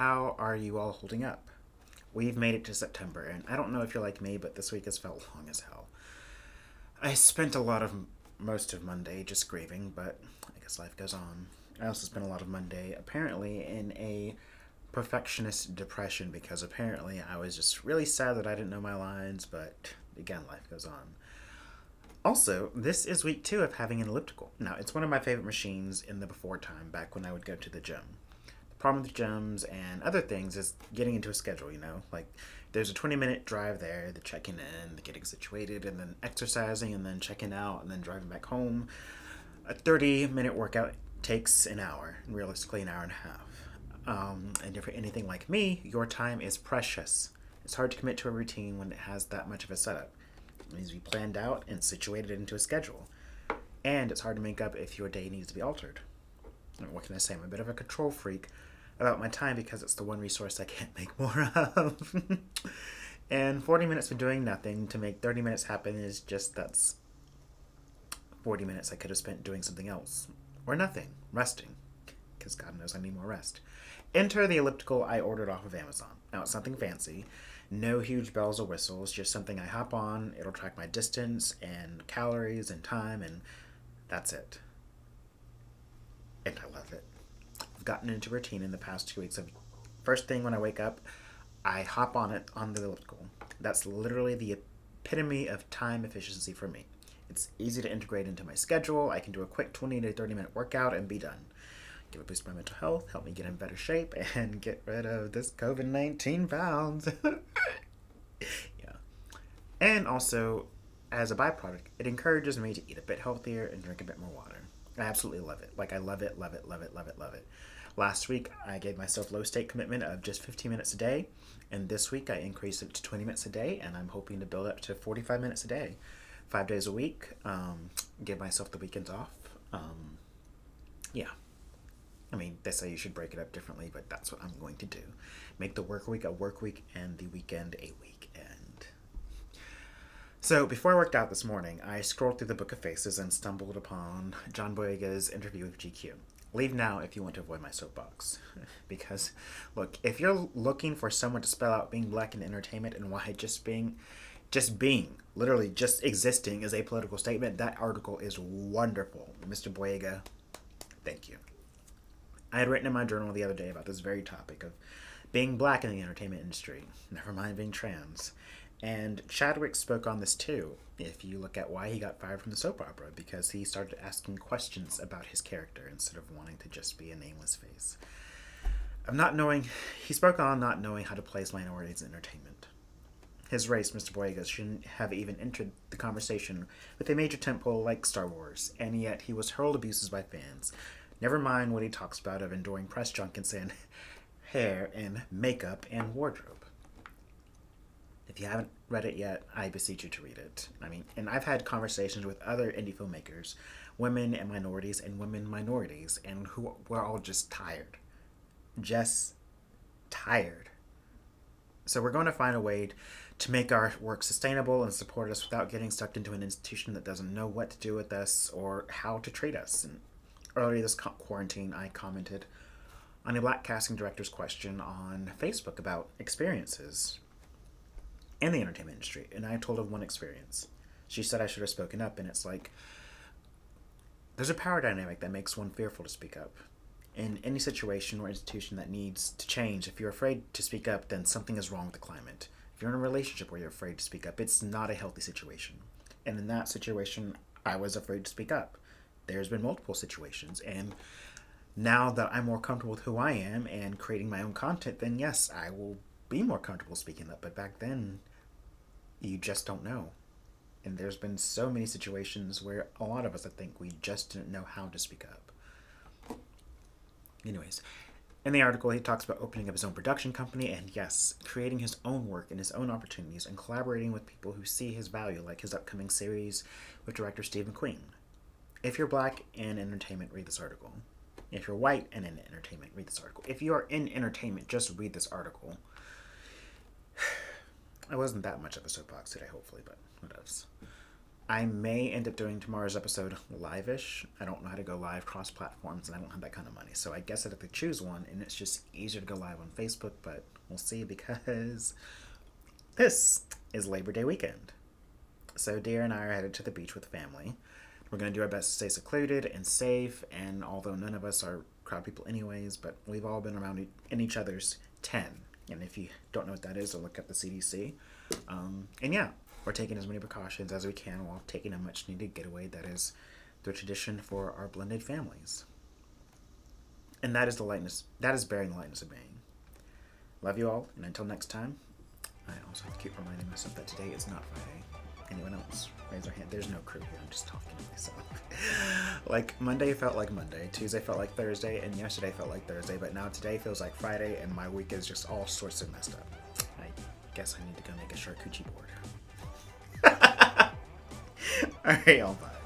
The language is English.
how are you all holding up? We've made it to September, and I don't know if you're like me, but this week has felt long as hell. I spent most of Monday just grieving, but I guess life goes on. I also spent a lot of Monday apparently in a perfectionist depression because apparently I was just really sad that I didn't know my lines, but again, life goes on. Also, this is week 2 of having an elliptical. Now, it's one of my favorite machines in the before time, back when I would go to the gym. The problem with gyms and other things is getting into a schedule, Like, there's a 20-minute drive there, the checking in, the getting situated, and then exercising, and then checking out, and then driving back home. A 30-minute workout takes an hour, realistically an hour and a half. And if you're anything like me, your time is precious. It's hard to commit to a routine when it has that much of a setup. It needs to be planned out and situated into a schedule. And it's hard to make up if your day needs to be altered. What can I say? I'm a bit of a control freak about my time because it's the one resource I can't make more of. And 40 minutes of doing nothing to make 30 minutes happen is that's 40 minutes I could have spent doing something else. Or nothing. Resting. Because God knows I need more rest. Enter the elliptical I ordered off of Amazon. Now, it's nothing fancy. No huge bells or whistles. Just something I hop on. It'll track my distance and calories and time, and that's it. And I love it. I've gotten into routine in the past 2 weeks. First thing when I wake up, I hop on the elliptical. That's literally the epitome of time efficiency for me. It's easy to integrate into my schedule. I can do a quick 20 to 30 minute workout and be done. Give a boost to my mental health, help me get in better shape, and get rid of this COVID-19 pounds. Yeah. And also, as a byproduct, it encourages me to eat a bit healthier and drink a bit more water. I absolutely love it. Like, I love it, love it, love it, love it, love it. Last week, I gave myself low stake commitment of just 15 minutes a day, and this week I increased it to 20 minutes a day, and I'm hoping to build up to 45 minutes a day. 5 days a week, give myself the weekends off. Yeah. I mean, they say you should break it up differently, but that's what I'm going to do. Make the work week a work week and the weekend a weekend. So, before I worked out this morning, I scrolled through the Book of Faces and stumbled upon John Boyega's interview with GQ. Leave now if you want to avoid my soapbox. Because, look, if you're looking for someone to spell out being black in entertainment and why just being, literally just existing is a political statement, that article is wonderful. Mr. Boyega, thank you. I had written in my journal the other day about this very topic of being black in the entertainment industry, never mind being trans. And Chadwick spoke on this too, if you look at why he got fired from the soap opera, because he started asking questions about his character instead of wanting to just be a nameless face. He spoke on not knowing how to place minorities in entertainment. His race, Mr. Boyega, shouldn't have even entered the conversation with a major tentpole like Star Wars, and yet he was hurled abuses by fans. Never mind what he talks about of enduring press junkets and hair and makeup and wardrobe. If you haven't read it yet, I beseech you to read it. And I've had conversations with other indie filmmakers, women and minorities and women minorities, and who were all just tired. Just tired. So we're going to find a way to make our work sustainable and support us without getting stuck into an institution that doesn't know what to do with us or how to treat us. And earlier this quarantine, I commented on a black casting director's question on Facebook about experiences in the entertainment industry, and I told of one experience. She said I should have spoken up, and it's like, there's a power dynamic that makes one fearful to speak up. In any situation or institution that needs to change, if you're afraid to speak up, then something is wrong with the climate. If you're in a relationship where you're afraid to speak up, it's not a healthy situation. And in that situation, I was afraid to speak up. There's been multiple situations, and now that I'm more comfortable with who I am and creating my own content, then yes, I will be more comfortable speaking up. But back then, you just don't know. And there's been so many situations where a lot of us, I think, we just didn't know how to speak up. Anyways, in the article, he talks about opening up his own production company and, yes, creating his own work and his own opportunities and collaborating with people who see his value, like his upcoming series with director Stephen Queen. If you're black in entertainment, read this article. If you're white and in entertainment, read this article. If you are in entertainment, just read this article. It wasn't that much of a soapbox today, hopefully, but what else? I may end up doing tomorrow's episode live-ish. I don't know how to go live cross-platforms, and I don't have that kind of money. So I guess I'd have to choose one, and it's just easier to go live on Facebook, but we'll see because this is Labor Day weekend. So Dear and I are headed to the beach with family. We're going to do our best to stay secluded and safe, and although none of us are crowd people anyways, but we've all been around in each other's 10. And if you don't know what that is, look at the CDC. And yeah, we're taking as many precautions as we can while taking a much needed getaway that is the tradition for our blended families. And that is bearing the lightness of being. Love you all, and until next time, I also have to keep reminding myself that today is not Friday. Anyone else? Raise their hand. There's no crew here. I'm just talking to myself. Like, Monday felt like Monday, Tuesday felt like Thursday, and yesterday felt like Thursday, but now today feels like Friday, and my week is just all sorts of messed up. I guess I need to go make a charcuterie board. Alright, y'all, bye.